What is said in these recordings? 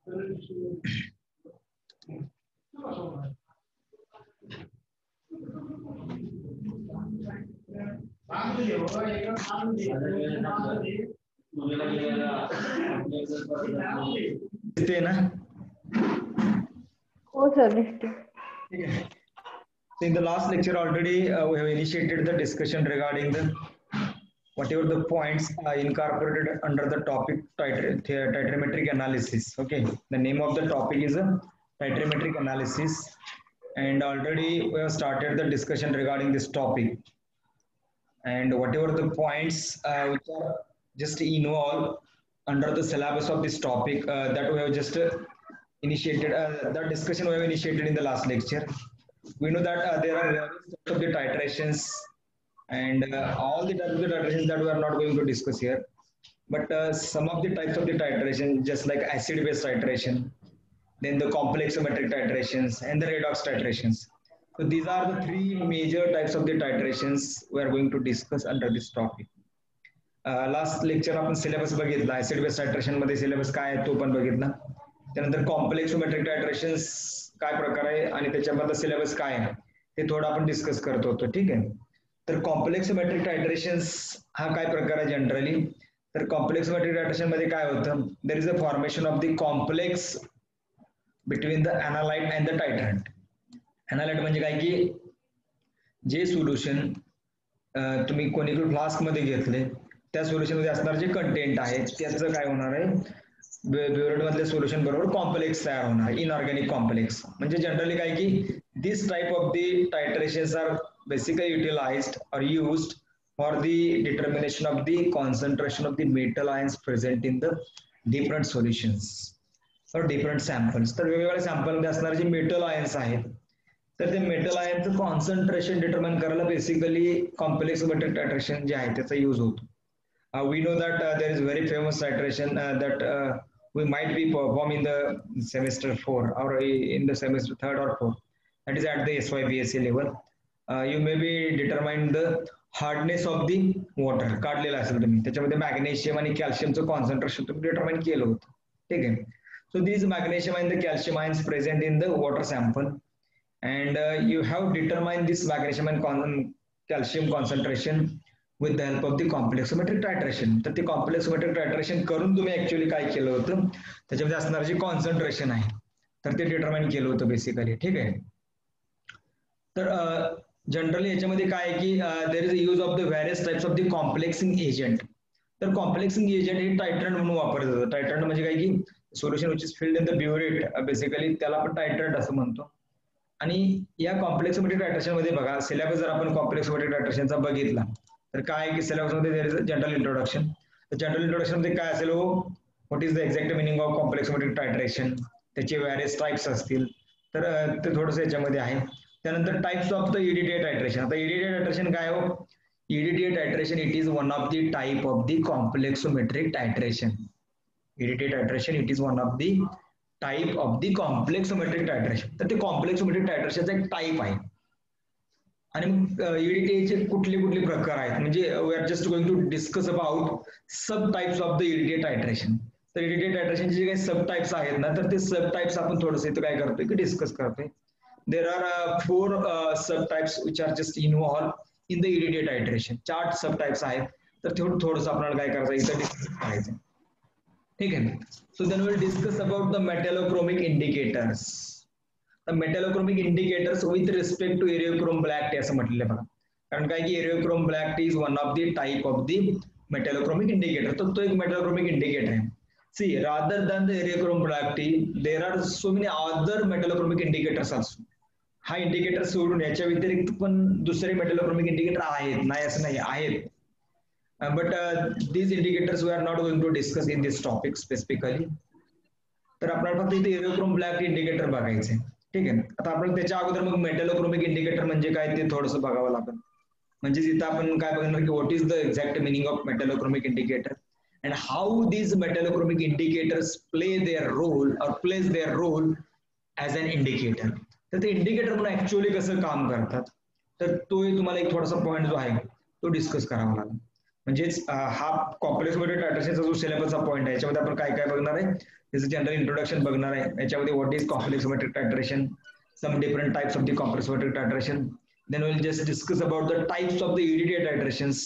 दिसते ना? हो सर दिसते. ठीक आहे. So in the last lecture already we have initiated the discussion regarding the whatever the points incorporated under the topic titrimetric analysis. Okay, the name of the topic is titrimetric analysis, and already we have started the discussion regarding this topic, and whatever the points which are just involved under the syllabus of this topic that we have just initiated that discussion we have initiated in the last lecture. We know that there are various types of the titrations, and all the types of the titrations that we are not going to discuss here, but some of the types of the titration, just like acid base titration, then the complexometric titrations and the redox titrations. So these are the three major types of the titrations we are going to discuss under this topic. Last lecture आपण syllabus बघितला, acid base टायट्रेशन मध्ये syllabus काय आहे तो पण बघितला. त्यानंतर complexometric टायट्रेशन्स काय प्रकार आहे आणि त्याच्यामधला सिलेबस काय आहे ते थोडं आपण डिस्कस करत होतो. ठीक आहे. तर कॉम्प्लेक्सोमेट्रिक टायट्रेशन्स हा काय प्रकार आहे जनरली, तर कॉम्प्लेक्सोमेट्रिक टायट्रेशन मध्ये काय होतं, there is a formation of the complex between the analyte and the titrant. Analyte म्हणजे काय की जे सोल्युशन तुम्ही कोणीकडे फ्लास्क मध्ये घेतले त्या सोल्युशन मध्ये असणारे जे कंटेंट आहे त्याचं काय होणार आहे, ब्युरेट मधल्या सोल्युशन बरोबर कॉम्प्लेक्स तयार होणार, इनऑर्गॅनिक कॉम्प्लेक्स. म्हणजे जनरली काय की this type of the titrations are basically utilized और used for the determination of the concentration of the metal ions present in the different solutions और डिफरंट सॅम्पल्स. तर वेगवेगळ्या सॅम्पल मध्ये असणारे जे मेटल आयन्स आहेत तर ते मेटल आयनचं कॉन्सन्ट्रेशन डिटर्मिन करायला बेसिकली कॉम्प्लेक्सोमेट्रिक टायट्रेशन जे आहे त्याचा यूज होतो. We know that there is very famous titration that we might be perform in the semester 4 or in the semester 3rd or 4th, that is at the SYBSc level. You may be determine the hardness of the water काढलेला असेल तुम्ही, त्याच्यामध्ये magnesium आणि कॅल्शियमचं concentration तुम्ही determine केलं होतं. ठीक आहे. So these magnesium and the calcium ions present in the water sample, and you have determined this magnesium and calcium concentration with the help of the complexometric titration. तर ते complexometric टायट्रेशन करून तुम्ही actually काय केलं होतं, त्याच्यामध्ये असणारं जे कॉन्सन्ट्रेशन आहे तर ते डिटरमाइन केलं होतं बेसिकली. ठीक आहे. तर जनरली याच्यामध्ये काय आहे की there is a use of the various types of the complexing agent. तर कॉम्प्लेक्सिंग एजंट हे टायट्रंट म्हणून वापरलं जातं. टायट्रंट म्हणजे काय की solution which is filled in the burette, basically त्याला आपण टायट्रंट असं म्हणतो. आणि या कॉम्प्लेक्सोमेट्रिक टायट्रेशन मध्ये बघा, सिलेबस जर आपण कॉम्प्लेक्सोमेट्रिक टायट्रेशनचा बघितला तर काय की सिलेबस मध्ये there is a general introduction. तर जनरल इंट्रोडक्शन मध्ये काय असेल, what is the exact meaning of complexometric titration, त्याचे व्हेरियस टाइप्स असतील तर ते थोडंसं याच्यामध्ये आहे. त्यानंतर types of the EDTA titration. आता EDTA टायट्रेशन काय हो, EDTA titration it is one of the type of the complexometric titration. EDTA titration it is one of the type of the complexometric titration. तर ते complexometric टायट्रेशनचा एक type आहे. आणि मग EDTA कुठले कुठले प्रकार आहेत, म्हणजे we are just going to discuss about sub types of the EDTA titration. तर EDTA टायट्रेशनचे जे काही सब टाइप्स आहेत ना, तर ते सब टाइप्स आपण थोडंसं इथं काय करतोय की डिस्कस करतोय. There are 4 sub types which are just involve in the EDTA टायट्रेशन. 4 sub types आहेत, तर थोडंसं आपल्याला काय करायचं इथं डिस्कस करायचं. ठीक आहे. So then we will discuss about the metallochromic indicators. Metallochromic indicators with respect to eriochrome black T असं म्हटलेलं आहे बघा. कारण काय की eriochrome black T is one of the type of the metallochromic indicator. तर तो एक मेटॅलोक्रोमिक इंडिकेटर आहे. See rather than the eriochrome black T there are so many other metallochromic indicators also. हा इंडिकेटर सोडून याच्या व्यतिरिक्त पण दुसरे मेटॅलोक्रोमिक इंडिकेटर आहेत, नाही असं नाही, आहेत. But these indicators we are not going to discuss in this topic specifically. तर आपल्याला फक्त इथे एरियोक्रोम ब्लॅक इंडिकेटर बघायचे. ठीक आहे. आता आपण त्याच्या अगोदर मग मेटॅलोक्रोमिक इंडिकेटर म्हणजे काय ते थोडंसं बघावं लागेल. म्हणजे तिथं आपण काय बघणार की what is the exact meaning of metallochromic indicator and how these metallochromic indicators play their role or plays their role as an indicator. तर ते इंडिकेटर म्हणून ऍक्च्युअली कसं काम करतात, तर तो तुम्हाला एक थोडासा पॉईंट जो आहे तो डिस्कस करावा लागेल. म्हणजेच हा कॉम्प्लेक्स मध्ये टायट्रेशनचा जो सिलेबसचा पॉईंट आहे याच्यामध्ये आपण काय काय बघणार आहे, त्याचं जनरल इंट्रोडक्शन बघणार आहे. याच्यामध्ये what is complexometric titration, some different types of the compressometric titration. Then we'll just discuss about the types of the EDTA titrations.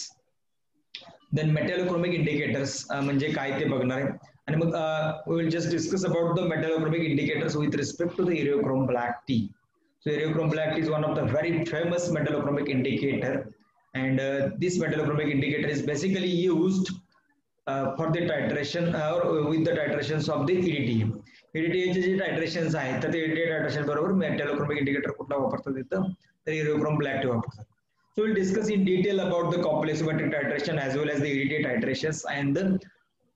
Then metallochromic indicators म्हणजे काय ते बघणार आहे. आणि मग we will just discuss about the metallochromic indicators with respect to the Eriochrome black tea. So Eriochrome black tea is one of the very famous metallochromic indicator, and this metallochromic indicator is basically used for the titration or with the titrations of the EDTA. EDTA चे जे टायट्रेशन्स आहेत तर ते EDTA टायट्रेशन बरोबर मेटॅलोक्रोमिक indicator कुठला वापरतात येतं, तर Eriochrome black tea वापरतात. So we'll discuss in detail about the complexometric titration as well as the EDTA titrations and the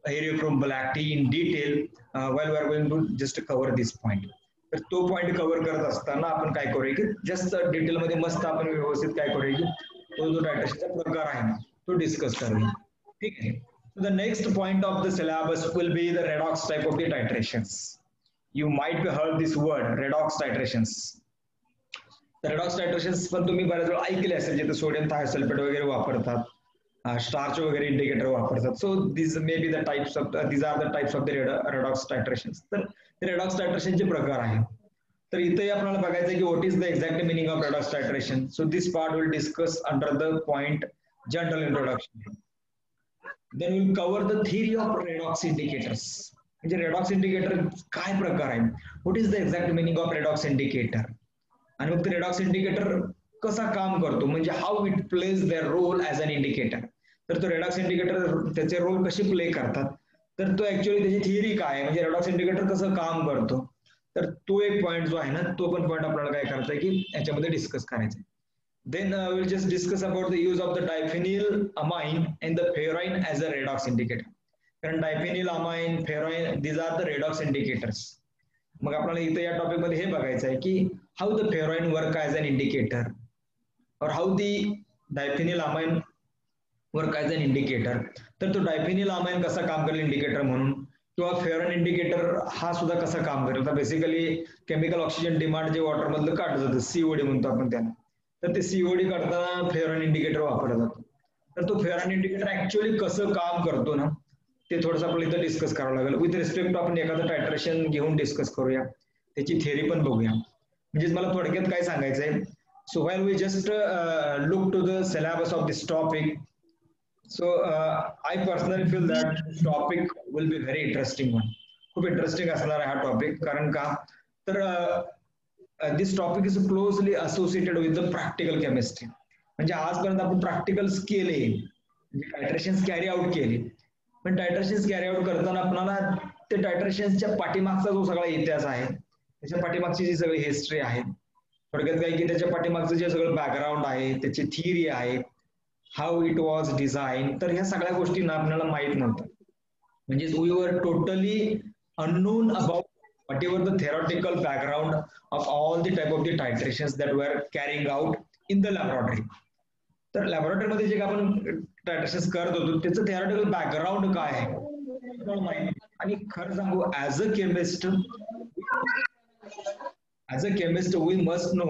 Eriochrome black tea in detail while we are going to just cover this point. तर तो point cover करत असताना आपण काय करूया की just detail मध्ये मस्त आपण व्यवस्थित काय करूया की तो जो टायट्रेशनचा प्रकार आहे तो डिस्कस करूया. ठीक आहे. So the next point of the syllabus will be the redox type of the titrations. You might have heard this word redox titrations. The redox titrations पण तुम्ही बऱ्याच वेळा ऐकले असेल, जिथे सोडियम थायोसल्फेट वगैरे वापरतात, स्टार्च वगैरे इंडिकेटर वापरतात. So these may be the types of these are the types of the redox titrations. तर redox titration चे प्रकार आहेत. तर इथे आपल्याला बघायचं आहे की what is the exact meaning of redox titration. So this part will discuss under the point general introduction. Then we will cover the theory of redox indicators. म्हणजे redox indicator काय प्रकार आहे, what is the exact meaning of redox indicator, आणि मग ते redox indicator कसा काम करतो, म्हणजे how it plays their role as an indicator. तर तो redox indicator त्याचे रोल कसे प्ले करतात, तर तो ऍक्च्युअली त्याची थिअरी काय आहे, म्हणजे redox indicator कसं काम करतो, तर तो एक पॉइंट जो आहे ना तो पण पॉइंट आपल्याला काय करायचा आहे की याच्यामध्ये डिस्कस करायचा आहे. Then we'll just discuss about the use of the diphenylamine and the furan as a redox indicator. कारण diphenylamine, furan, these are the redox indicators. मग आपल्याला इथे या टॉपिक मध्ये हे बघायचं आहे की how the furan work as an indicator or how the diphenylamine work as an indicator. तर तो diphenylamine कसा काम करेल इंडिकेटर म्हणून, किंवा फ्युरन इंडिकेटर हा सुद्धा कसा काम करेल. तर बेसिकली केमिकल ऑक्सिजन डिमांड जे वॉटर मधलं काढलं जातं, सीओडी म्हणतो आपण त्याला, तर ते सीओडी करताना फ्युरन इंडिकेटर वापरलं जातं. तर तो फ्युरन इंडिकेटर ऍक्च्युअली कसं काम करतो ना ते थोडंसं आपल्याला इथं डिस्कस करावं लागेल. विथ रिस्पेक्ट टू आपण एखादं टायट्रेशन घेऊन डिस्कस करूया, त्याची थेअरी पण बघूया. म्हणजे मला थोडक्यात काय सांगायचंय. So while we just look to the syllabus of this topic. So I personally feel that this topic will be very interesting one. खूप इंटरेस्टिंग असणार आहे हा टॉपिक. कारण का तर this topic is closely associated with the practical chemistry. म्हणजे आजपर्यंत आपण प्रॅक्टिकल्स केले, म्हणजे टायट्रेशन्स कॅरी आउट केले, पण टायट्रेशन्स कॅरी आउट करताना आपल्याला ते टायट्रेशन्सच्या पाठीमागचा जो सगळा इतिहास आहे, त्याच्या पाठीमागची जी सगळी हिस्ट्री आहे, थोडक्यात काय की त्याच्या पाठीमागचं जे सगळं बॅकग्राऊंड आहे, त्याची थिअरी आहे, हाऊ इट वॉज डिझाईन, तर ह्या सगळ्या गोष्टी आपल्याला माहित नव्हत्या. म्हणजे we were totally unknown about whatever the theoretical background of all the type of the titrations that were carrying out in the laboratory. तर लॅबोरेटरी मध्ये जे आपण टायट्रेशन्स करत होतो त्याचं थिअरटिकल बॅकग्राऊंड काय आहे माहिती. आणि खरं सांगू, as a chemist we must know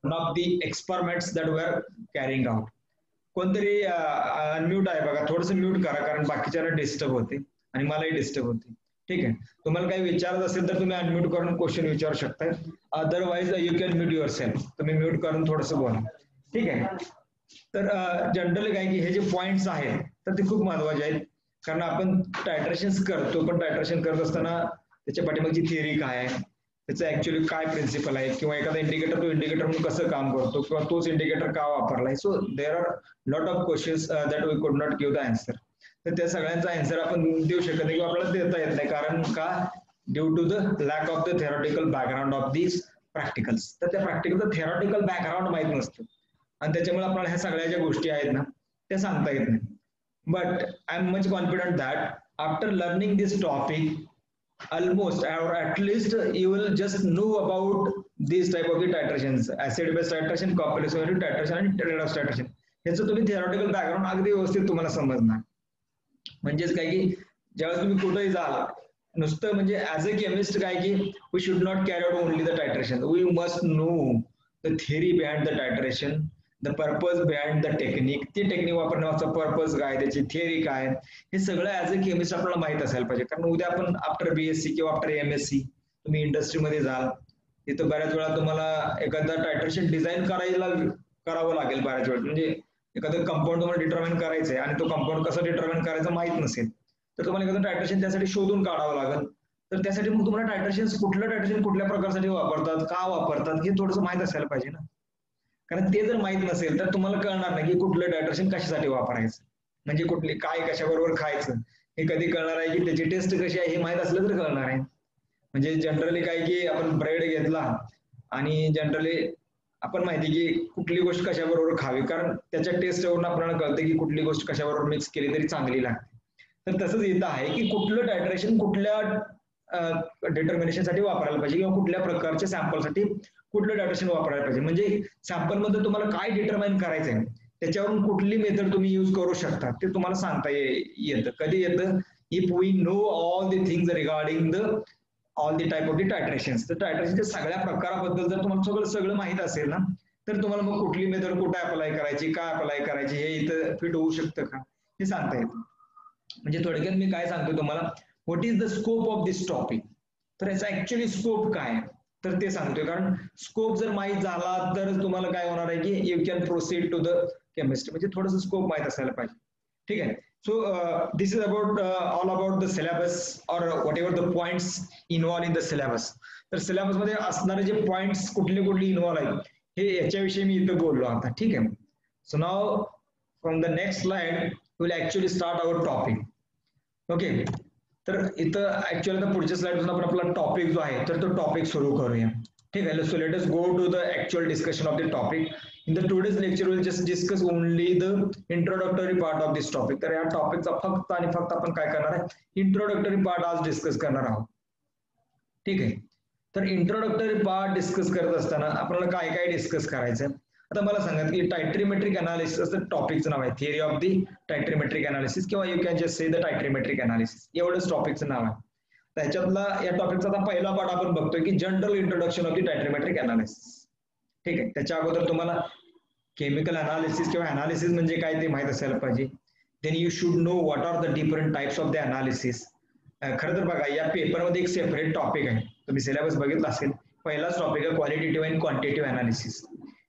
one of the experiments that were carrying out. कोणतरी अनम्यूट आहे बघा, थोडस म्यूट करा कारण बाकीच्याला डिस्टर्ब होते आणि मलाही डिस्टर्ब होते. ठीक आहे. तुम्हाला काही विचारत असेल तर तुम्ही अनम्यूट करून क्वेश्चन विचारू शकताय. Otherwise you can mute your self. तुम्ही म्यूट करून थोडस बोला. ठीक आहे. तर जनरली काय की हे जे पॉइंट्स आहेत तर ते खूप महत्वाचे आहेत. कारण आपण टायट्रेशन्स करतो, पण टायट्रेशन करत असताना त्याच्या पाठीमागची थिअरी काय आहे, त्याचं ऍक्च्युअली काय प्रिन्सिपल आहे, किंवा एखादा इंडिकेटर तो इंडिकेटर म्हणून कसं काम करतो, किंवा तोच इंडिकेटर का वापरलाय. So there are lot of questions that we could not give the answer. तर त्या सगळ्यांचा आन्सर आपण देऊ शकत नाही किंवा आपल्याला देता येत नाही. कारण का, due to the lack of the theoretical background of this practicals. तर त्या प्रॅक्टिकलचं थिअरॉटिकल बॅकग्राऊंड माहित नसतं आणि त्याच्यामुळे आपल्याला ह्या सगळ्या ज्या गोष्टी आहेत ना त्या सांगता येत नाही. But I am much confident that after learning this topic almost or at least you will just know about these type of the titrations, acid base titration, complexometric titration आणि redox titration. याचं तुम्ही theoretical background अगदी व्यवस्थित तुम्हाला समजणार. म्हणजेच काय की ज्यावेळेस तुम्ही कुठेही जाल, नुसतं म्हणजे ऍज अ केमिस्ट काय की we should not carry out only the titration, we must know the theory behind the titration, the purpose behind the technique, ते टेक्निक वापरण्याचा पर्पज काय, त्याची थिअरी काय, हे सगळं ऍज अ केमिस्ट आपल्याला माहित असायला पाहिजे. कारण उद्या आपण आफ्टर बीएससी किंवा आफ्टर एमएससी तुम्ही इंडस्ट्रीमध्ये जाल, तिथं बऱ्याच वेळा तुम्हाला एखादा टायट्रेशन डिझाईन करावं लागेल बऱ्याच वेळा. म्हणजे एखादं कंपाऊंड तुम्हाला डिटर्माइन करायचं आहे आणि तो कंपाऊंड कसं डिटर्माइन करायचं माहित नसेल, तर तुम्हाला एखादं टायट्रेशन त्यासाठी शोधून काढावं लागेल. तर त्यासाठी मग तुम्हाला कुठलं टायट्रेशन कुठल्या प्रकारसाठी वापरतात, का वापरतात, हे थोडंसं माहित असायला पाहिजे ना. कारण ते जर माहित नसेल तर तुम्हाला कळणार नाही की कुठलं टायट्रेशन कशासाठी वापरायचं, म्हणजे कुठले काय कशाबरोबर खायचं हे कधी कळणार आहे, की त्याची टेस्ट कशी आहे हे माहित असलं तर कळणार आहे. म्हणजे जनरली काय की आपण ब्रेड घेतला आणि जनरली आपण माहिती की कुठली गोष्ट कशाबरोबर खावी, कारण त्याच्या टेस्टवरून आपल्याला कळतं की कुठली गोष्ट कशाबरोबर मिक्स केली तरी चांगली लागते. तर तसंच इथं आहे की कुठलं टायट्रेशन कुठल्या डिटर्मिनेशनसाठी वापरायला पाहिजे किंवा कुठल्या प्रकारच्या सॅम्पलसाठी कुठलं टायट्रेशन वापरायला पाहिजे. म्हणजे सॅम्पल मध्ये तुम्हाला काय डिटरमाइन करायचं आहे त्याच्यावरून कुठली मेथड तुम्ही यूज करू शकता ते तुम्हाला सांगता येतं. कधी येतं, if we know all the things regarding the all the type of the titrations. तर टायट्रेशनच्या सगळ्या प्रकाराबद्दल जर तुम्हाला सगळं माहित असेल ना, तर तुम्हाला मग कुठली मेथड कुठे अप्लाय करायची, काय अप्लाय करायची हे इथं फिट होऊ शकतं का हे सांगता येतं. म्हणजे थोडक्यात मी काय सांगतो तुम्हाला, what is the scope of this topic. तर याचा ऍक्च्युअली स्कोप काय तर ते सांगतोय. कारण स्कोप जर माहित झाला तर तुम्हाला काय होणार आहे की you can proceed to the chemistry. म्हणजे थोडंसं स्कोप माहित असायला पाहिजे. ठीक आहे. So this is about all about the syllabus or whatever the points involve in the syllabus. तर सिलेबस मध्ये असणारे जे पॉइंट्स कुठले कुठले इन्व्हॉल्व आहेत हे याच्याविषयी मी इथं बोललो आता. ठीक आहे. So now from the next slide will actually start our topic. Okay. तर इथं ऍक्च्युअली आता पुढच्या स्लाइड पासून आपण आपला टॉपिक जो आहे तर तो टॉपिक सुरू करूया. ठीक आहे. So let us go to the actual discussion of the topic. In the today's lecture will just discuss only the introductory part of this topic. तर या टॉपिकचा फक्त आणि फक्त आपण काय करणार आहे, इंट्रोडक्टरी पार्ट आज डिस्कस करणार आहोत. ठीक आहे. तर इंट्रोडक्टरी पार्ट डिस्कस करत असताना आपल्याला काय काय डिस्कस करायचं. आता मला सांगा की टायट्रीमेट्रिक अनालिसिस असं टॉपिकचं नाव आहे, theory of the titrimetric analysis किंवा you can just say the titrimetric analysis, एवढंच टॉपिकचं नाव आहे. त्याच्यातला या टॉपिकचा आता पहिला पार्ट आपण बघतोय की general introduction of the titrimetric analysis. ठीक आहे. त्याच्या अगोदर तुम्हाला केमिकल अनालिसिस किंवा अनालिसिस म्हणजे काय ते माहित असायला पाहिजे. Then you should know what are the different types of the analysis. खरं तर बघा या पेपरमध्ये एक सेपरेट टॉपिक आहे, तुम्ही सिलेबस बघितला असेल. पहिलाच टॉपिक आहे qualitative and quantitative analysis.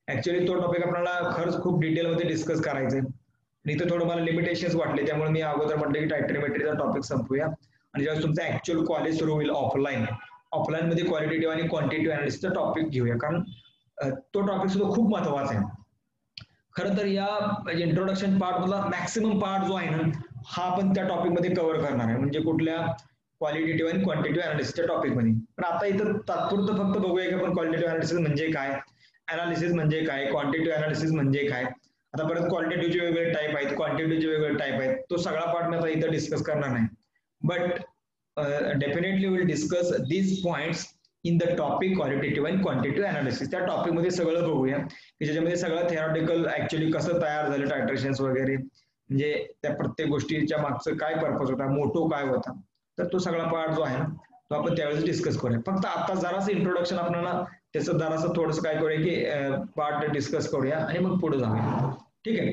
Actually तो टॉपिक आपल्याला खरंच खूप डिटेलमध्ये डिस्कस करायचा आहे. आणि इथं थोडं मला लिमिटेशन्स वाटले, त्यामुळे मी अगोदर म्हटलं की टायट्रीमेट्रीचा टॉपिक संपूया आणि ज्यावेळेस तुमचं ऍक्च्युअल कॉलेज सुरू होईल ऑफलाईन मध्ये क्वालिटेटिव्ह आणि क्वांटिटेटिव्ह अनालिसिसचा टॉपिक घेऊया, कारण तो टॉपिक सुद्धा खूप महत्वाचा आहे. खरं तर या इंट्रोडक्शन पार्ट मधला मॅक्सिमम पार्ट जो आहे ना हा आपण त्या टॉपिक मध्ये कव्हर करणार आहे, म्हणजे कुठल्या क्वालिटेटिव्ह आणि क्वांटिटेटिव्ह अनालिसिसच्या टॉपिक मध्ये. पण आता इथं तात्पुरतं फक्त बघूया की आपण क्वालिटेटिव्ह अनालिसिस म्हणजे काय, अनालिसिस म्हणजे काय, क्वांटिटेटिव्ह अनालिसिस म्हणजे काय. आता परत क्वालिटेटिव्हचे वेगवेगळे टाईप आहेत, क्वांटिटेटिव्हचे वेगवेगळे टाईप आहेत, तो सगळा पार्ट मी आता इथं डिस्कस करणार नाही. But definitely will discuss these points in the topic qualitative and quantitative analysis. त्या टॉपिक मध्ये सगळं बघूया की ज्याच्यामध्ये सगळं थेरॉटिकल ऍक्च्युअली कसं तयार झालं टायट्रेशन्स वगैरे, म्हणजे त्या प्रत्येक गोष्टीच्या मागचं काय पर्पज होता, मोटो काय होता. तर तो सगळा पार्ट जो आहे ना तो आपण त्यावेळेस डिस्कस करूया. फक्त आता जरासं इंट्रोडक्शन आपल्याला त्याचं जरासं थोडंसं काय करूया की पार्ट डिस्कस करूया आणि मग पुढे जाऊया. ठीक आहे.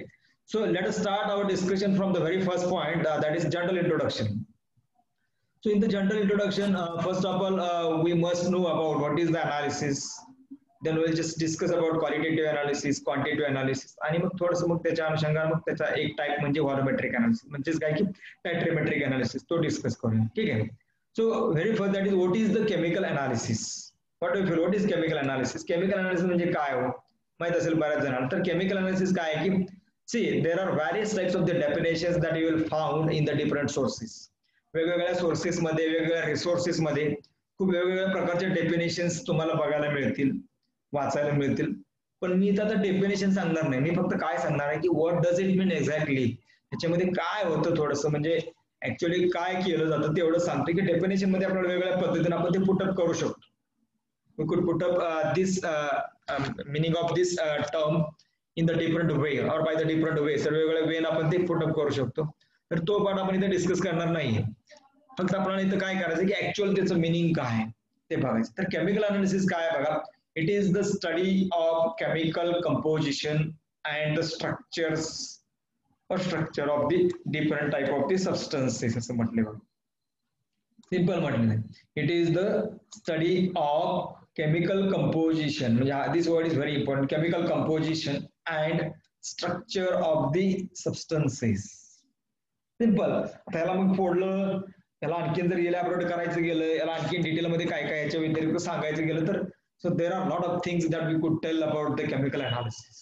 So let us start our discussion from the very first point, that is general introduction. So in the general introduction, first of all, we must know about what is the analysis. Then we'll just discuss about qualitative analysis, quantitative analysis, आणि मग थोडंसं मग त्याच्या अनुषंगाने मग त्याचा एक type म्हणजे व्हॉरोमेट्रिक अनालिसिस, म्हणजेच काय की टायट्रीमेट्रिक अनालिसिस, तो डिस्कस करूया. ठीक आहे. So very first that is what is the chemical analysis. What is chemical analysis. Chemical analysis म्हणजे काय हो माहित असेल बऱ्याच जणांना. तर केमिकल अनालिसिस काय आहे की see there are various types of the definitions that you will found in the different sources. वेगवेगळ्या सोर्सेस मध्ये, वेगवेगळ्या रिसोर्सेस मध्ये खूप वेगवेगळ्या प्रकारचे डेफिनेशन्स तुम्हाला बघायला मिळतील, वाचायला मिळतील. पण मी आता डेफिनेशन सांगणार नाही, मी फक्त काय सांगणार आहे की what does it mean exactly, त्याच्यामध्ये काय होतं थोडंसं, म्हणजे ऍक्च्युअली काय केलं जातं तेवढं सांगतो. की डेफिनेशन मध्ये आपण वेगवेगळ्या पद्धतीने आपण ते पुटअप करू शकतो. वी कुड put up this meaning of this term in the different वे और बाय द डिफरंट वे. तर वेगवेगळ्या वेन आपण ते पुटअप करू शकतो. तर तो पार्ट आपण इथे डिस्कस करणार नाहीये. फक्त आपल्याला इथं काय करायचं की ऍक्च्युअल त्याचं मिनिंग काय आहे ते बघायचं. तर केमिकल अनालिसिस काय बघा, it is the study of chemical composition and the structures or structure of the different type of the substances असं म्हटले बघा. सिंपल म्हटलेलं आहे. It is the study of chemical composition, म्हणजे this word is very important. Chemical composition and structure of the substances. Simple. आता याला मग फोडलं, याला आणखीन जर इलॅबोरेट करायचं गेलं, याला आणखीन डिटेलमध्ये काय काय याच्या व्यतिरिक्त सांगायचं गेलं तर so there are a lot of things that we could tell about the chemical analysis,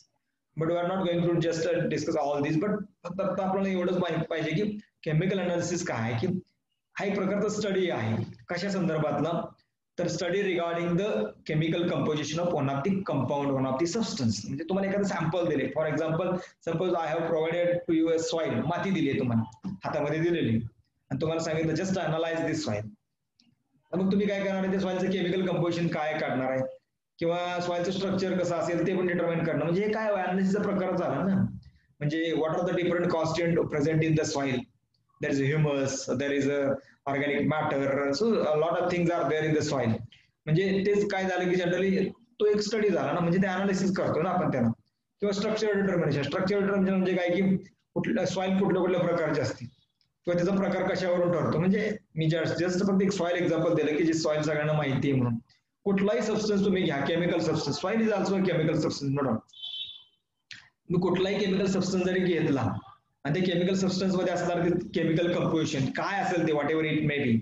but we are not going to just discuss all these. but आता आपल्याला एवढंच माहिती पाहिजे की केमिकल अनालिसिस काय आहे, की हा एक प्रकारचा स्टडी आहे. कशा संदर्भातला, तर study regarding the chemical composition of one of the compound, one of the substance. म्हणजे तुम्हाला एखादं सॅम्पल दिले, for example suppose I have provided to you a soil, माती दिली आहे तुम्हाला हातामध्ये दिलेली, आणि तुम्हाला सांगितलं जस्ट अनालाइज दिस सॉइल. मग तुम्ही काय करणार आहे, त्या सॉइलचं केमिकल कंपोजिशन काय काढणार आहे, किंवा सॉइलचं स्ट्रक्चर कसं असेल ते पण डिटर्माइन करणं. म्हणजे हे काय अनालिसिसचा प्रकार झाला ना. म्हणजे what are the different constituent present in the soil. There is humus, there is organic matter, so lot of things are there in the soil. म्हणजे तेच काय झालं की जनरली तो एक स्टडी झाला ना, म्हणजे ते अनालिसिस करतो ना आपण त्याला. किंवा स्ट्रक्चर डिटर्मिनेशन. स्ट्रक्चर डिटर्मिनेशन म्हणजे काय, की कुठल्या सॉइल कुठल्या प्रकारचे असते किंवा त्याचा प्रकार कशावरून ठरतो. म्हणजे मी जस्ट फक्त एक सॉइल एक्झाम्पल दिलं की जे सॉइल सगळ्यांना माहिती आहे म्हणून. कुठलाही सबस्टन्स तुम्ही घ्या, chemical substance, soil is also chemical substance, no doubt. तुम्ही कुठलाही केमिकल सबस्टन्स जरी घेतला आणि ते केमिकल सबस्टन्स मध्ये असणार केमिकल कंपोजिशन काय असेल ते, whatever it may be,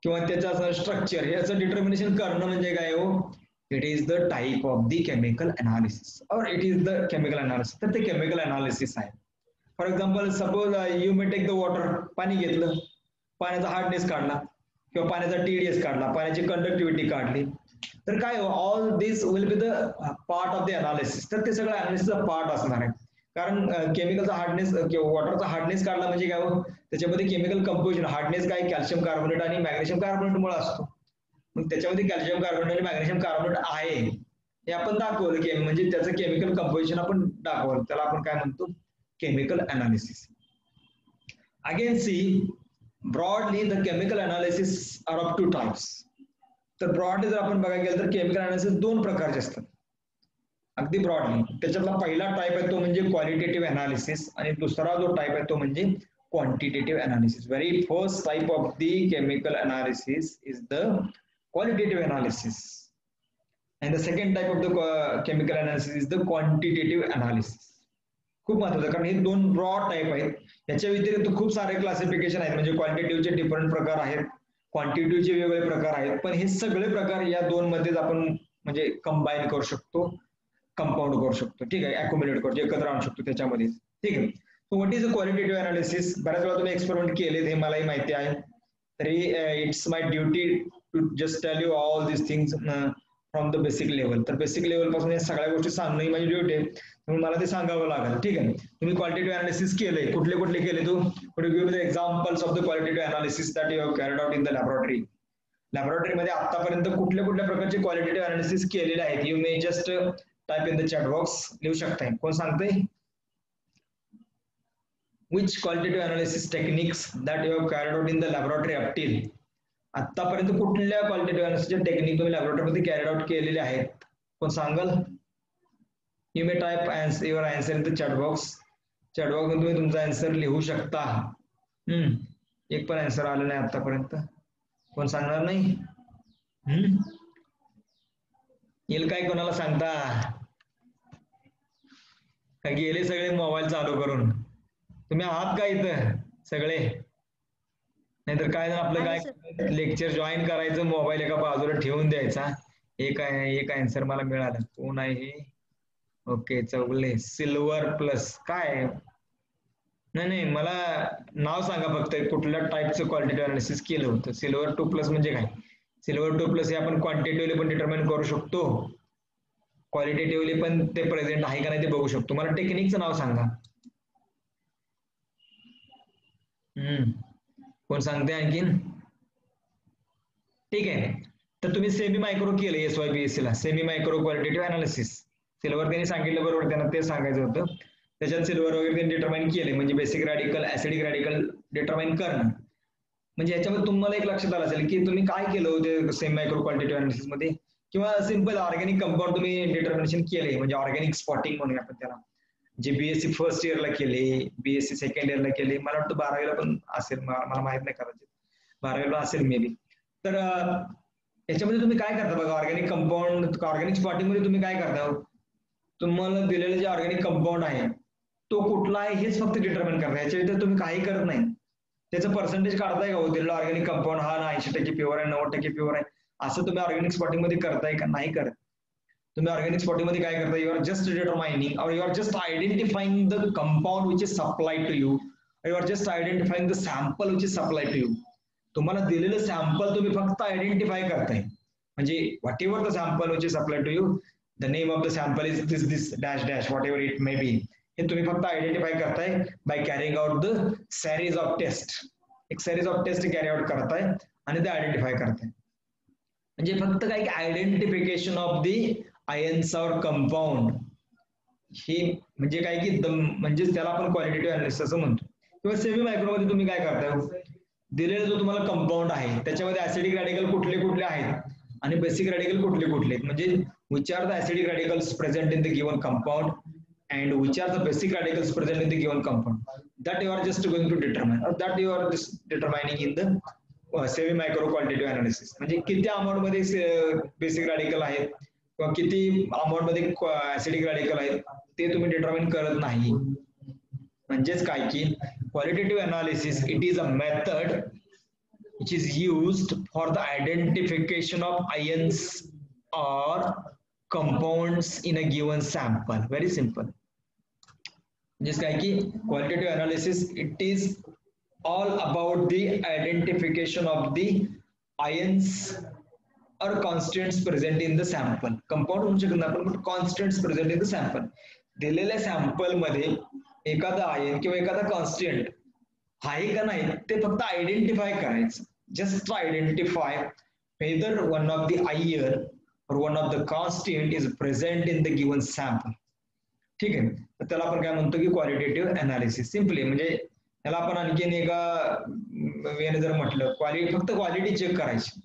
किंवा त्याचं स्ट्रक्चर, याचं डिटर्मिनेशन करणं म्हणजे काय हो, it is the type of the chemical analysis or it is the chemical analysis. तर ते केमिकल अनालिसिस आहे. For example suppose you may take the water, पाणी घेतलं, पाण्याचा हार्डनेस काढला किंवा पाण्याचा टीडीएस काढला, पाण्याची कंडक्टिव्हिटी काढली, तर काय all this will be the part of the analysis. तर ते सगळं अनालिसिसचा पार्ट असणार आहे. कारण केमिकलचा हार्डनेस किंवा वॉटरचा हार्डनेस काढला म्हणजे काय हो, त्याच्यामध्ये केमिकल कंपोजिशन, हार्डनेस काय कॅल्शियम कार्बोनेट आणि मॅग्नेशियम कार्बोनेट मुळे असतो. मग त्याच्यामध्ये कॅल्शियम कार्बोनेट आणि मॅग्नेशियम कार्बोनेट आहे हे आपण दाखवलं की, म्हणजे त्याचं केमिकल कंपोजिशन आपण दाखवलं, त्याला आपण काय म्हणतो, chemical analysis. Again see broadly the chemical analysis are of two types. तर ब्रॉडली जर आपण बघायला गेलं तर केमिकल अनालिसिस दोन प्रकारचे असतात, अगदी ब्रॉडली. त्याच्यातला पहिला टाइप आहे तो म्हणजे क्वालिटेटिव्ह अनालिसिस, आणि दुसरा जो टाइप आहे तो म्हणजे quantitative analysis. Very first type of the chemical analysis is the qualitative analysis, and the second type of the chemical analysis is the quantitative analysis. खूप महत्वाचं, कारण हे दोन ब्रॉड टाइप आहेत. याच्या व्यतिरिक्त खूप सारे क्लासिफिकेशन आहेत, म्हणजे क्वांटिटेटिव्हचे डिफरंट प्रकार आहेत, क्वांटिटेटिव्हचे वेगवेगळे प्रकार आहेत, पण हे सगळे प्रकार या दोन मध्येच आपण म्हणजे कंबाईन करू शकतो, कंपाऊंड करू शकतो, ठीक आहे, अकोमोडेट करू, एकत्र आणू शकतो त्याच्यामध्ये, ठीक आहे. So what is a qualitative analysis. बऱ्याच वेळा तुम्ही एक्सपेरिमेंट केलेत हे मलाही माहिती आहे, तरी it's my duty to just tell you all this things from the basic level. तर बेसिक लेवल पासून या सगळ्या गोष्टी सांगणं ही माझी ड्युटी आहे, म्हणून मला ते सांगावं लागेल, ठीक आहे. तुम्ही क्वालिटेटिव्ह अनालिसिस केलंय, कुठले कुठले केले, तू could you give the examples of the qualitative analysis that you have carried out in the laboratory. लॅबोरेटरीमध्ये आतापर्यंत कुठल्या कुठल्या प्रकारचे क्वालिटेटिव्ह अनालिसिस केलेले आहेत. You may just type in the chat box, लिहू शकताय. कोण सांगतंय, which qualitative analysis techniques that you have carried out in the laboratory up till. आतापर्यंत कुठल्या क्वालिटेटिव्ह अनालिसिसचे टेक्निक तुम्ही लॅबोरेटरीमध्ये कॅरीड आउट केलेले आहेत, कोण सांगाल. You may type your answer in the chat box. Chat box मध्ये तुम्ही तुमचा आन्सर लिहू शकता. एक पण आन्सर आलं नाही आतापर्यंत, कोण सांगणार नाही. येईल काय, कोणाला सांगता का गेले सगळे मोबाईल चालू करून. तुम्ही आहात का इथं सगळे, नाहीतर काय आपलं काय लेक्चर जॉईन करायचं, मोबाईल एका बाजूला ठेवून द्यायचा. एक आन्सर मला मिळालं, कोण आहे हे. ओके, चौगले. सिल्वर प्लस काय, नाही मला नाव सांगा फक्त, कुठल्या टाईपचं क्वालिटेटिव्ह अनालिसिस केलं होतं. सिल्वर 2+ म्हणजे काय, सिल्वर 2+ हे आपण क्वांटिटेटिव्हली पण डिटर्माइन करू शकतो, क्वालिटेटिव्हली पण ते प्रेझेंट आहे का नाही ते बघू शकतो. मला टेक्निकचं नाव सांगा. कोण सांगते आणखीन, ठीक आहे. तर तुम्ही सेमी मायक्रो केलं SYPSC ला, semi micro qualitative analysis. Silver त्यांनी सांगितलं बरोबर, त्यांना ते सांगायचं होतं. त्याच्यात सिल्वर वगैरे त्यांनी डिटर्माइन केले, म्हणजे basic radical, acidic radical determine करणं. म्हणजे याच्यामध्ये तुम्हाला एक लक्षात आलं असेल की तुम्ही काय केलं होतं सेमी मायक्रो क्वालिटेटिव्ह अनालिसिस मध्ये, किंवा सिंपल ऑर्गॅनिक कंपाऊंड तुम्ही डिटर्मिनेशन केले, म्हणजे ऑर्गॅनिक स्पॉटिंग म्हणूया आपण त्याला, जे बीएससी फर्स्ट इयरला केले, बीएससी सेकंड इयरला केले, मला वाटतं 12वीला पण असेल, मला माहित नाही कदाचित 12वीला असेल मे बी. तर याच्यामध्ये तुम्ही काय करता बघा, ऑर्गॅनिक कंपाऊंड, ऑर्गॅनिक स्पॉटिंग मध्ये तुम्ही काय करता, तुम्हाला दिलेलं जे ऑर्गॅनिक कंपाऊंड आहे तो कुठला आहे हेच फक्त डिटर्मिन करता, याच्या व्यतिरिक्त तुम्ही काही करत नाही. त्याचं पर्सेंटेज काढताय का हो, दिलेला ऑर्गॅनिक कंपाऊंड हा 80% प्युअर आहे, 90% प्युअर आहे, असं तुम्ही ऑर्गॅनिक स्पॉटिंग मध्ये करताय का, नाही करत. तुम्ही ऑर्गॅनिक स्पॉटिंग मध्ये काय करता, you are just determining or you are just identifying the compound which is supplied to you, you are just identifying the sample which is supplied to you. तुम्हाला दिलेलं सॅम्पल तुम्ही फक्त आयडेंटिफाय करताय, म्हणजे whatever the sample which is supplied to you, the name of the sample is this dash dash whatever it may be, हे तुम्ही फक्त identify करताय by carrying out the series of test. एक series of test carry out करताय आणि ते identify करताय, म्हणजे फक्त काय की identification of the ions or compound, हे म्हणजे काय की म्हणजे त्याला आपण क्वालिटेटिव्ह अनालिसिस असं म्हणतो. किंवा सेमी मायक्रो मध्ये तुम्ही काय करताय, दिलेला जो तुम्हाला कंपाऊंड आहे त्याच्यामध्ये ऍसिडिक रॅडिकल कुठले कुठले आहेत आणि बेसिक रॅडिकल कुठले कुठले आहेत, म्हणजे which are the acidic radicals present in the given compound and which are the basic radicals present in the given compound, that you are just going to determine, or that you are just determining in the semi micro quantitative analysis. म्हणजे किती amount मध्ये basic radical आहेत किंवा किती amount मध्ये acidic radical आहेत ते तुम्ही डिटरमाइन करत नाही. म्हणजेच काय की qualitative analysis it is a method which is used for the identification of ions or compounds in a given sample. Very simple. Just like qualitative analysis, it is all about the identification of the ions or constants present in the sample. Compound होऊ शकत नाही पण constants present in the sample. दिलेल्या sample मध्ये एखादा ion किंवा एखादा constant आहे का नाही ते फक्त आयडेंटिफाय करायचं. Just identify whether one of the ion or one of the constant is present in the given sample. ठीक आहे, तर त्याला आपण काय म्हणतो की क्वालिटेटिव्ह अनालिसिस. सिम्पली म्हणजे त्याला आपण आणखीन एका वेने जर म्हटलं, फक्त क्वालिटी चेक करायची.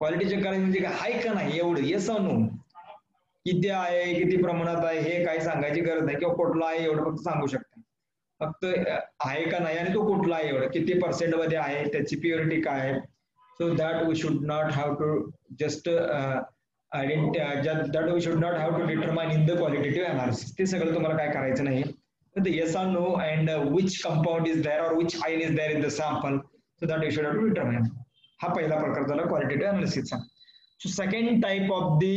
क्वालिटी चेक करायची म्हणजे काय आहे का नाही एवढं, येस और नो, किती आहे किती प्रमाणात आहे हे काही सांगायची गरज नाही, किंवा कुठला आहे एवढं फक्त सांगू शकता. फक्त आहे का नाही आणि तो कुठला आहे एवढं, किती पर्सेंट मध्ये आहे, त्याची प्युरिटी काय आहे. So that we should not have to just that we should not have to determine in the qualitative analysis. ते सगळं तुम्हाला काय करायचं नाही. The yes or no and which compound is there or which ion is there in the sample, so that you should have to determine. हा पहिला प्रकार झाला qualitative अनालिसिसचा. So second type of the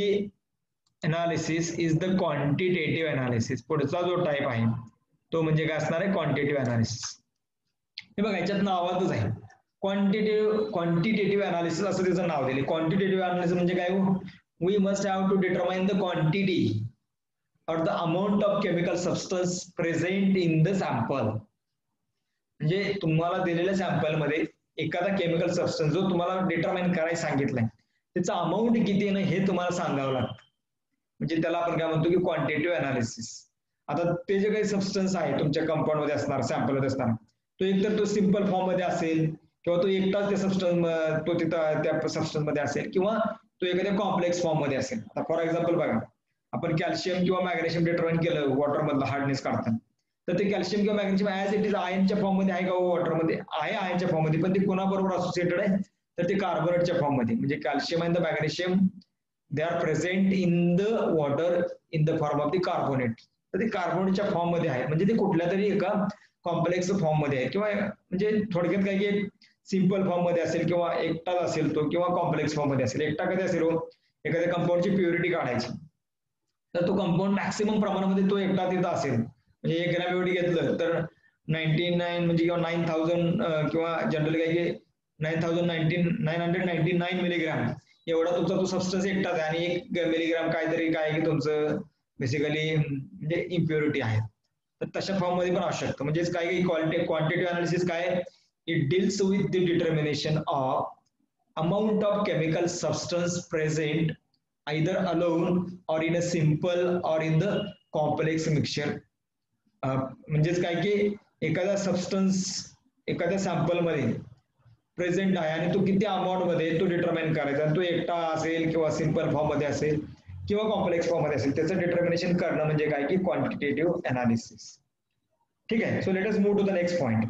analysis is the quantitative analysis. पुढचा जो type आहे तो म्हणजे काय असणार आहे, क्वांटिटेटिव्ह अनालिसिस. हे बघा याच्यात नावातच आहे क्वांटिटेटिव्ह अनालिसिस असं त्याचं नाव दिले. क्वांटिटेटिव्ह अनालिसिस म्हणजे काय, we must have to determine the quantity or the amount of chemical substance present in the sample. म्हणजे तुम्हाला दिलेल्या सॅम्पल मध्ये एखादा केमिकल सबस्टन्स जो तुम्हाला डिटरमाइन करायला सांगितलंय त्याचा अमाऊंट किती आहे ना हे तुम्हाला सांगावं लागतं. म्हणजे त्याला आपण काय म्हणतो की क्वांटिटेटिव्ह अनालिसिस. आता ते जे काही सबस्टन्स आहे तुमच्या कंपाऊंड मध्ये असणार, सॅम्पल मध्ये असणार, तो एकतर तो सिंपल फॉर्म मध्ये असेल किंवा तो एकटाच त्या सबस्टन्स तो तिथं त्या सबस्टन्स मध्ये असेल किंवा तो एखाद्या कॉम्प्लेक्स फॉर्म मध्ये असेल. आता फॉर एक्झाम्पल बघा, आपण कॅल्शियम किंवा मॅग्नेशियम डिटरमाइन केलं वॉटर मधलं हार्डनेस काढताना, तर ते कॅल्शियम किंवा मॅग्नेशियम ऍज इट इज आयनच्या फॉर्म मध्ये आहे का वॉटर मध्ये आहे, आयनच्या फॉर्म मध्ये, पण ते कोणाबरोबर असोसिएटेड आहे तर ते कार्बोनेटच्या फॉर्म मध्ये. म्हणजे calcium and the magnesium they are present in the water in the form of the carbonate. तर ते कार्बोनेटच्या फॉर्म मध्ये आहे, म्हणजे ते कुठल्या तरी एका कॉम्प्लेक्स फॉर्म मध्ये आहे, किंवा म्हणजे थोडक्यात काय की सिंपल फॉर्म मध्ये असेल किंवा एकटाच असेल तो, किंवा कॉम्प्लेक्स फॉर्म मध्ये असेल. एकटा कधी असेल, एखाद्या कंपाऊंडची प्युरिटी काढायची तर तो कंपाऊंड मॅक्सिमम प्रमाणामध्ये तो एकटा तिथं असेल. म्हणजे 1 ग्रॅम एवढी घेतलं तर 99 म्हणजे किंवा 9000 किंवा जनरली काय की 999 मिलीग्राम एवढा तुमचा तो सबस्टन्स एकटाच आहे आणि 1 मिलीग्राम काहीतरी काय की तुमचं बेसिकली म्हणजे इम्प्युरिटी आहे. तर तशा फॉर्म मध्ये पण असू शकतं. म्हणजे काय की क्वांटिटेटिव्ह अनालिसिस काय, it deals with the determination of amount of chemical substance present either alone or in a simple or in the complex mixture. म्हणजेच काय की एखादा सबस्टन्स एखाद्या सॅम्पल मध्ये प्रेझेंट आहे आणि तो किती अमाऊंट मध्ये तो डिटरमाइन करायचा, आणि तो एकटा असेल किंवा सिंपल फॉर्म मध्ये असेल किंवा कॉम्प्लेक्स फॉर्म मध्ये असेल, त्याचं डिटर्मिनेशन करणं म्हणजे काय की क्वांटिटेटिव्ह अनालिसिस. ठीक आहे. So let us move to the next point.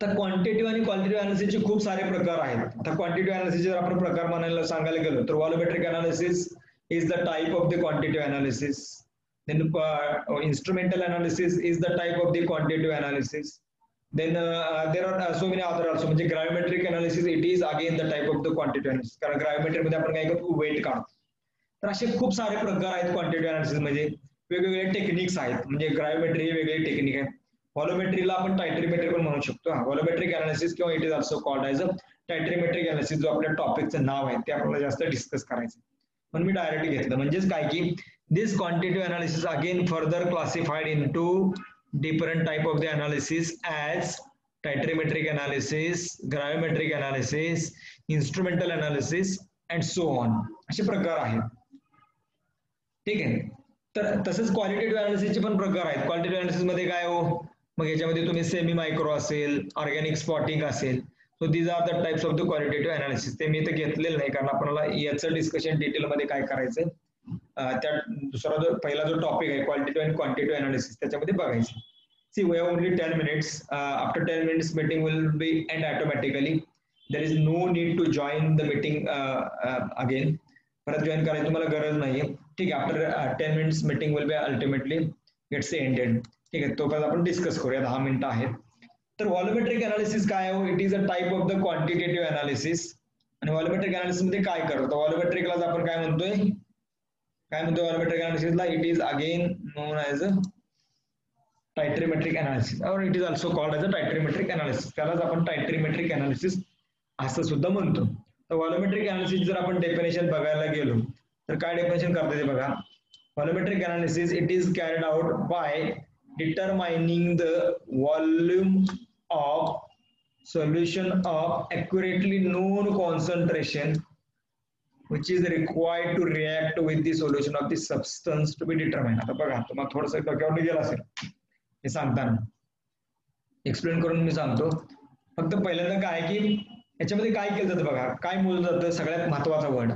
तर क्वांटिटेटिव्ह आणि क्वालिटेटिव्ह अनालिसिसचे खूप सारे प्रकार आहेत. आता क्वांटिटेटिव्ह अनालिसिस जर आपण प्रकार म्हणायला सांगायला गेलो तर volumetric analysis is the type of the quantitative analysis. Then instrumental analysis is the type of the quantitative analysis. Then there are so many other also. म्हणजे gravimetric analysis it is again the type of the quantitative analysis. कारण gravimetry मध्ये आपण काय करतो weight काढतो. तर असे खूप सारे प्रकार आहेत क्वांटिटेटिव्ह अनालिसिस मध्ये. वेगवेगळे टेक्निक्स आहेत. म्हणजे ग्राविमेट्री ही वेगळी टेक्निक आहे. व्हॉल्यूमेट्रीला आपण टायट्रीमेट्री पण म्हणू शकतो. व्हॉल्यूमेट्रिक अनालिसिस किंवा it is also called as a titrimetric analysis, जो आपल्या टॉपिकचं नाव आहे ते आपल्याला जास्त डिस्कस करायचं. पण मी डायरेक्ट घेतलं. म्हणजेच काय की this quantitative analysis again further classified into different type of the analysis as titrimetric analysis, gravimetric analysis, instrumental analysis and so on, असे प्रकार आहेत. ठीक आहे. तर तसंच क्वालिटेटिव्ह अनालिसिसचे पण प्रकार आहेत. क्वालिटेटिव्ह अनालिसिस मध्ये काय हो, मग याच्यामध्ये तुम्ही सेमी मायक्रो असेल, ऑर्गॅनिक स्पॉटिंग असेल, so these are the types of the qualitative analysis. ते मी इथे घेतलेलं नाही कारण आपल्याला याचं डिस्कशन डिटेलमध्ये काय करायचं त्या दुसरा जो पहिला जो टॉपिक आहे क्वालिटेटिव्ह अँड क्वांटिटेटिव्ह अनालिसिस त्याच्यामध्ये बघायचं. See, we have only 10 minutes. After 10 minutes, meeting will be end automatically. There is no need to join the meeting again. परत जॉईन करायची तुम्हाला गरज नाहीये. ठीक आहे. After 10 minutes meeting will be ultimately gets ended. ठीक आहे. तोपर्यंत आपण डिस्कस करूया. 10 मिनिटं आहेत. तर व्हॉल्यूमेट्रिक अनालिसिस काय आहे? It is a type of the quantitative analysis. आणि व्हॉल्यूमेट्रिक अनालिसिस मध्ये काय करतो? व्हॉल्यूमेट्रिकलाच आपण काय म्हणतोय? व्हॉल्यूमेट्रिक अनालिसिसला it is again known as a titrimetric analysis or it is also called as a titrimetric analysis. त्यालाच आपण टायट्रीमेट्रिक अनालिसिस असं सुद्धा म्हणतो. तर व्हॉल्यूमेट्रिक अनालिसिस जर आपण डेफिनेशन बघायला गेलो तर काय डेफिनेशन करते ते बघा. Volumetric analysis it is carried out by determining the volume of solution of accurately known concentration which is required to react with the solution of the substance to be determined. आता बघा तुम्हाला थोडंसं डोक्यावर गेलं असेल हे सांगताना, एक्सप्लेन करून मी सांगतो. फक्त पहिल्यांदा काय की याच्यामध्ये काय केलं जातं बघा, काय मोजलं जातं, सगळ्यात महत्वाचा word,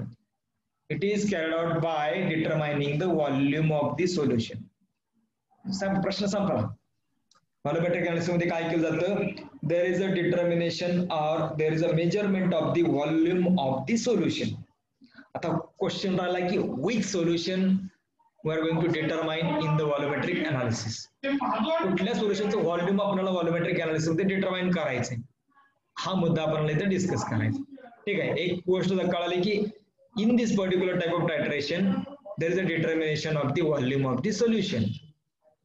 it is carried out by determining the volume of the solution. प्रश्न संपला. व्हॉल्यूमेट्रिक अनालिसिस मध्ये काय केलं जातं, there is a determination or there is a measurement of the volume of the solution. आता क्वेश्चन राहिला की which solution we are going to determine in the volumetric analysis. कुठल्या सोल्युशनचं व्हॉल्यूम आपल्याला व्हॉल्यूमेट्रिक अनालिसिस मध्ये डिटरमाइन करायचंय, हा मुद्दा आपल्याला इथे डिस्कस करायचा. ठीक आहे. एक गोष्ट कळाली की in this particular type of titration there is a determination of the volume of the solution.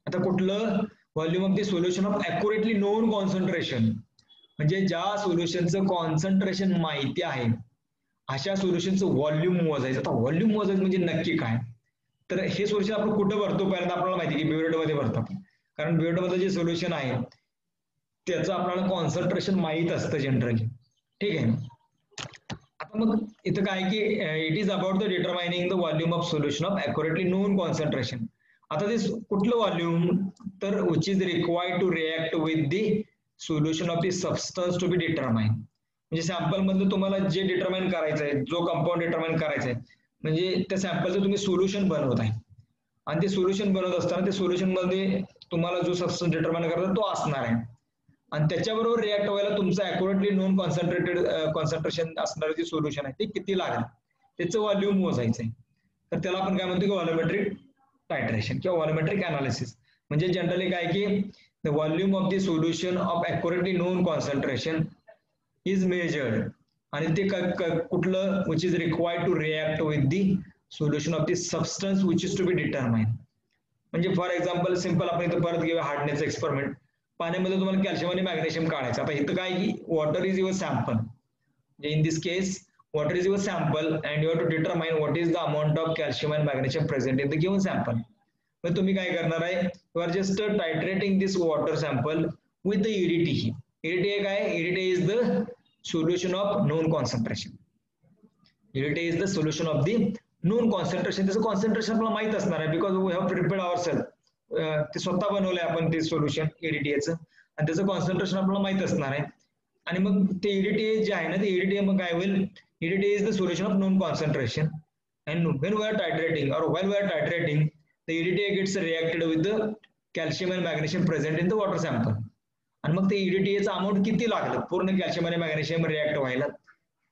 आता कुठलं volume of the solution of accurately known concentration, म्हणजे ज्या सोल्युशनचं कॉन्सन्ट्रेशन माहिती आहे अशा सोल्युशनचं व्हॉल्यूम मोजायचं. आता व्हॉल्यूम मोजायचं म्हणजे नक्की काय, तर हे सोल्युशन आपण कुठं भरतो पहिल्यांदा आपल्याला माहिती की बिव्हरेट मध्ये भरतो, कारण बिव्हरेट मध्ये जे सोल्युशन आहे त्याचं आपल्याला कॉन्सन्ट्रेशन माहित असतं जनरली. ठीक आहे. आता मग इथं काय की it is about the determining the volume of solution of accurately known concentration. आता ते कुठलं व्हॉल्यूम, तर which is required to react with the solution of the substance to be determine. म्हणजे सॅम्पल मधलं तुम्हाला जे डिटरमाइन करायचं आहे, जो कंपाऊंड डिटरमाइन करायचा आहे, म्हणजे त्या सॅम्पलचं तुम्ही सोल्युशन बनवत आहे आणि ते सोल्युशन बनवत असताना ते सोल्युशन मध्ये तुम्हाला जो सबस्टन्स डिटरमाइन करायचा तो असणार आहे आणि त्याच्याबरोबर रिॲक्ट व्हायला तुमचं अॅक्युरेटली नोन कॉन्सन्ट्रेशन असणारं जे सोल्युशन आहे ते किती लागेल त्याचं व्हॉल्यूम मोजायचं आहे. तर त्याला आपण काय म्हणतो की व्हॉल्यूमेट्रिक टायट्रेशन किंवा व्हॉल्यूमेट्रिक अनालिसिस. म्हणजे जनरली काय की the volume of the solution of accurately known concentration is measured आणि ते कुठलं which is required to react with the solution of the substance which is to be determine. म्हणजे for example simple आपण इथं परत घेऊया हार्डनेस एक्सपेरिमेंट. पाण्यामध्ये तुम्हाला कॅल्शियम आणि मॅग्नेशियम काढायचं. आता इथं काय की water is your sample, in this case water is your sample and you have to determine what is the amount of calcium and magnesium present in the given sample. मग तुम्ही काय करणार आहे, you are just titrating this water sample with the EDT. EDT काय, EDT is the solution of known concentration. EDT is the solution of the known concentration. त्याचं concentration आपल्याला माहित असणार आहे because we have prepared ourself. ते स्वतः बनवलंय आपण ते सोल्युशन EDT चं आणि त्याचं कॉन्सन्ट्रेशन आपल्याला माहित असणार आहे. आणि मग ते EDTA जे आहे ना, ते EDTA मग काय होईल, EDTA is the solution of known concentration and when we are titrating or while we are titrating the EDTA gets reacted with the calcium and magnesium present in the water sample. आणि मग ते EDTA amount किती लागलं पूर्ण calcium आणि magnesium react व्हायला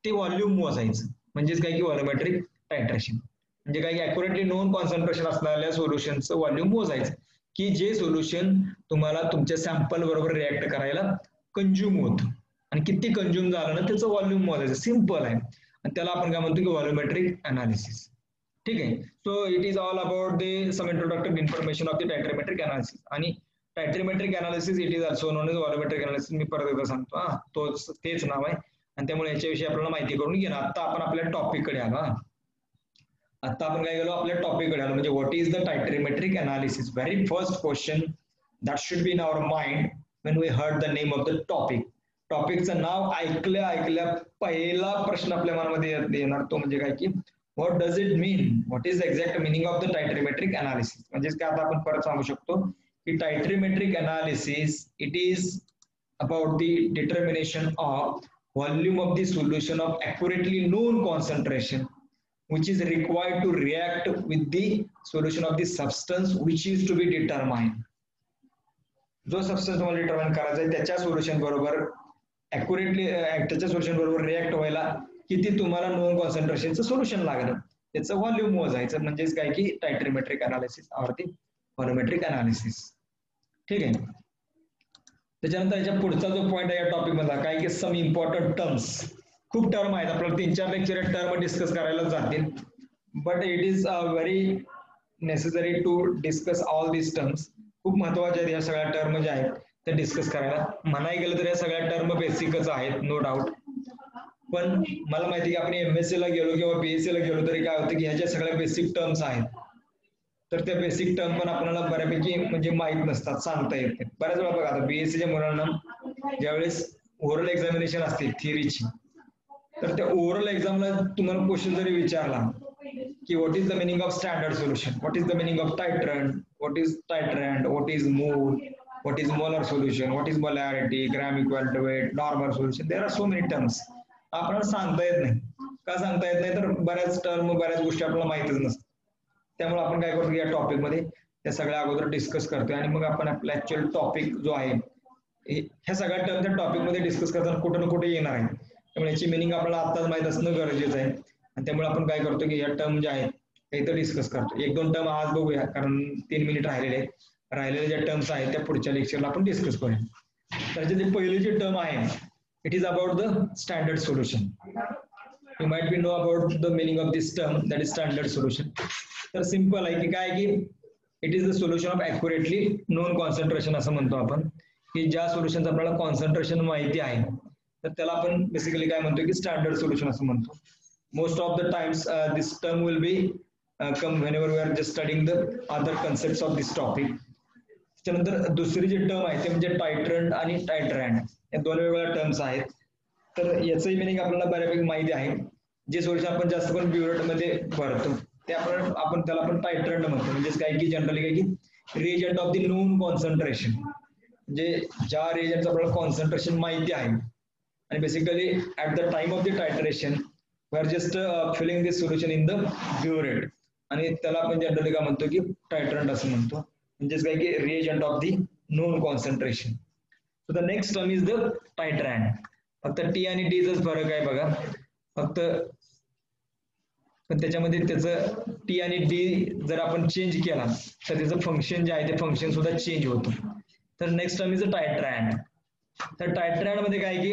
ते volume मोजायचं, म्हणजेच काय की व्हॉल्युमेट्रिक टायट्रेशन. म्हणजे काय की अॅक्युरेटली नोन कॉन्सन्ट्रेशन असलेल्या सोल्युशनचं व्हॉल्यूम मोजायचं की जे सोल्युशन तुम्हाला तुमच्या सॅम्पल बरोबर रिॲक्ट करायला कंझ्युम होतं आणि किती कंझ्युम झालं ना त्याचं व्हॉल्यूम मोजायचं. सिम्पल आहे आणि त्याला आपण काय म्हणतो की व्हॉल्युमेट्रिक अनालिसिस. ठीक आहे. So it is all about the some introductory information of the titrimetric analysis. आणि titrimetric analysis it is also known as volumetric analysis. मी परत एकदा सांगतो हा, तोच तेच नाव आहे आणि त्यामुळे याच्याविषयी आपल्याला माहिती करून घेणार. आता आपण आपल्या टॉपिक कडे आलो. आता आपण काय गेलो आपल्या टॉपिक कडे आलो, म्हणजे what is the titrimetric analysis. Very first question that should be in our mind when we heard the name of the topic. टॉपिकचं नाव ऐकल्या पहिला प्रश्न आपल्या मनामध्ये येणार तो म्हणजे काय की what does it mean, what is the exact meaning of the titrimetric analysis. म्हणजेच काय आता आपण परत सांगू शकतो की titrimetric analysis it is about the determination of volume of the solution of accurately known concentration which is required to react with the solution of the substance which is to be determined. जो substance तुम्हाला determine करायचा आहे त्याच्या solution बरोबर accurately त्याच्या solution बरोबर react व्हायला किती तुम्हाला नोन कॉन्सन्ट्रेशनचं सोल्युशन लागलं त्याचं व्हॉल्यूम मोजायचं, म्हणजेच काय की टायट्रीमेट्रिक अनालिसिस आवडती व्हॉल्युमेट्रिक अनालिसिस. ठीक आहे. त्याच्यानंतर याच्या पुढचा जो पॉईंट आहे या टॉपिक मधला काय की सम इम्पॉर्टंट टर्म्स. खूप टर्म आहेत, आपल्याला 3-4 लेक्चर टर्म डिस्कस करायला जातील, but it is very necessary to discuss all this terms. खूप महत्वाच्या आहेत या सगळ्या टर्म ज्या आहेत त्या डिस्कस करायला. म्हणाय गेलं तर या सगळ्या टर्म बेसिकच आहेत नो डाऊट, पण मला माहिती की आपण MSc ला गेलो किंवा BSc ला गेलो तरी काय होतं की ह्या ज्या सगळ्या बेसिक टर्म्स आहेत तर त्या बेसिक टर्म पण आपल्याला बऱ्यापैकी म्हणजे माहित नसतात, सांगता येत नाही. बऱ्याच वेळा बघा आता BScच्या मुलांना ज्यावेळेस ओरल एक्झामिनेशन असते थिअरीची, तर त्या ओरल एक्झामला तुम्हाला क्वेश्चन जरी विचारला की what is the meaning of standard solution, what is the meaning of titrant, what is titrant, what is mole, what is molar solution, what is molarity, gram equal to weight, normal solution, there are so many terms. आपल्याला सांगता येत नाही. का सांगता येत नाही तर बऱ्याच टर्म बऱ्याच गोष्टी आपल्याला माहितच नसतात. त्यामुळे आपण काय करतो या टॉपिक मध्ये त्या सगळ्या अगोदर डिस्कस करतोय आणि मग आपण आपला ऍक्च्युअल टॉपिक जो आहे ह्या सगळ्या टर्म त्या टॉपिक मध्ये डिस्कस करताना कुठे ना कुठे येणार आहे, त्यामुळे याची मिनिंग आपल्याला आताच माहित असणं गरजेचं आहे. आणि त्यामुळे आपण काय करतो की या टर्म ज्या आहेत त्या इथं डिस्कस करतो. 1-2 टर्म आज बघूया कारण 3 मिनिट राहिलेले आहेत. राहिलेल्या ज्या टर्म्स आहेत त्या पुढच्या लेक्चरला आपण डिस्कस करूया. त्याचे जे पहिले जे टर्म आहे it is about the standard solution. You might be know about the meaning of this term that is standard solution. तर सिंपल आहे की काय की it is the solution of accurately known concentration असं म्हणतो आपण, की ज्या सोल्युशनचं आपल्याला कॉन्सन्ट्रेशन माहिती आहे तर त्याला आपण बेसिकली काय म्हणतो की स्टँडर्ड सोल्युशन असं म्हणतो. Most of the times this term will be come whenever we are just studying the other concepts of this topic. त्याच्यानंतर दुसरी जी टर्म आहे ते म्हणजे टायट्रंट आणि टायट्रँड, या 2 वेगवेगळ्या टर्म्स आहेत. तर याचंही मिनिंग आपल्याला बऱ्यापैकी माहिती आहे. जे सोल्युशन आपण जास्त करून ब्युरेट मध्ये भरतो ते आपण त्याला आपण टायट्रंट म्हणतो. म्हणजेच काय की जनरली काय की reagent of the known concentration, म्हणजे ज्या रिएजंटचं आपल्याला कॉन्सन्ट्रेशन माहिती आहे आणि basically at the time of the titration we are just filling this solution in the burette आणि त्याला आपण जनरली काय म्हणतो की टायट्रंट असं म्हणतो. म्हणजेच काय की reagent of the known concentration. So the next term is the titrand. फक्त टी आणि डी चा फरक आहे बघा, फक्त पण त्याच्यामध्ये त्याचं टी आणि डी जर आपण चेंज केला तर त्याचं फंक्शन जे आहे ते फंक्शन सुद्धा चेंज होतं. तर next term is the titrand. तर टायट्रँड मध्ये काय की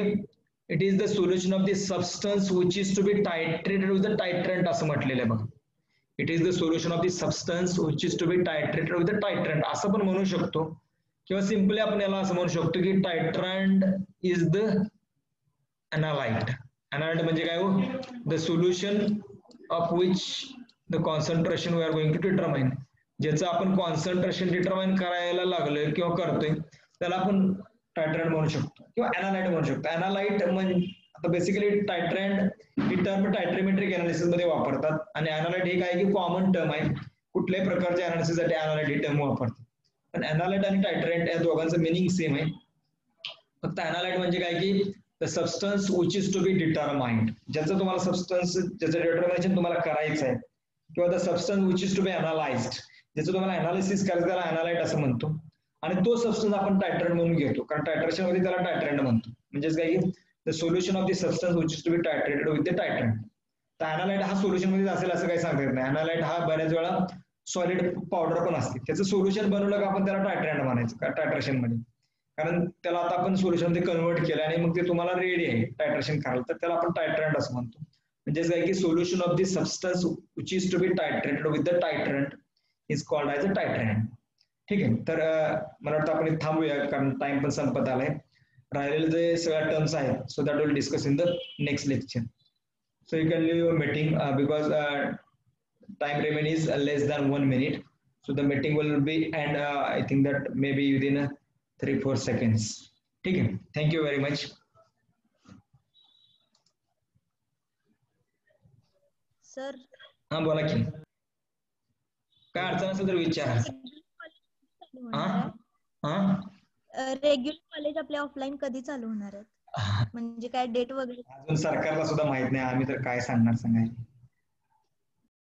it is the solution of the substance which is to be titrated with the titrant असं म्हटलेलं आहे बघा. It is the solution of the substance which is to be titrated with the titrant असं पण म्हणू शकतो, किंवा सिंपली आपण याला असं म्हणू शकतो की टायट्रंट इज द अनालाइट. अनालाइट म्हणजे काय हो, the solution of which the concentration we are going to determine. ज्याचं आपण कॉन्सन्ट्रेशन डिटरमाइन करायला लागलोय किंवा करतोय त्याला आपण टायट्रंट म्हणू शकतो किंवा अनालाइट म्हणू शकतो. अनालाइट म्हणजे आता बेसिकली टायट्रंट ही टर्म टायट्रीमेट्रिक अनालिसिस मध्ये वापरतात आणि अनालाइट हे काय की कॉमन टर्म आहे, कुठल्याही प्रकारच्या अनालिसिस साठी अनालाइट ही टर्म वापरतात. पण अनालाइट आणि टायट्रंट या दोघांचं मिनिंग सेम आहे. फक्त अनालाइट म्हणजे काय की the substance which is to be determined, ज्याचं तुम्हाला सबस्टन्स ज्याचं डिटर्मिनेशन तुम्हाला करायचं आहे, किंवा the substance which is to be analysed, ज्याचं तुम्हाला अनालिसिस करायचं त्याला अनालाइट असं म्हणतो. आणि तो सबस्टन्स आपण टायट्रंट म्हणून घेतो, कारण टायट्रेशन मध्ये त्याला टायट्रंट म्हणतो. म्हणजेच काय की the solution of the substance which is to be titrated with the titrant. तर अनालाइट हा सोल्युशन मध्ये असेल असं काही सांगता येत नाही. अनालाइट हा बऱ्याच वेळा सॉलिड पावडर पण असते, त्याचं सोल्युशन बनवलं का आपण त्याला टायट्रंट म्हणायचं का टायट्रेशन मध्ये, कारण त्याला आता आपण सोल्युशन मध्ये कन्वर्ट केलं आणि मग ते तुम्हाला रेडी आहे टायट्रेशन करायला, तर त्याला आपण टायट्रंट असं म्हणतो. म्हणजेच काय की solution of the substance which is to be titrated with the titrant is called as a titrant. ठीक आहे, तर मला वाटतं आपण थांबूया कारण टाइम पण संपत आलाय. राहिलेले जे सगळ्या टर्म्स आहेत, so that will discuss in the next lecture. So you can leave your meeting because time remain is less than 1 minute. So the meeting will be and I think that maybe within 3-4 seconds. ठीक आहे, thank you very much. Sir हा बोला की, काय अडचण असेल तर विचारा. रेग्युलर कॉलेज आपले ऑफलाईन कधी चालू होणार आहेत, म्हणजे काय डेट वगैरे? अजून सरकारला सुद्धा माहित नाही, आम्ही तर काय सांगणार सांगायला.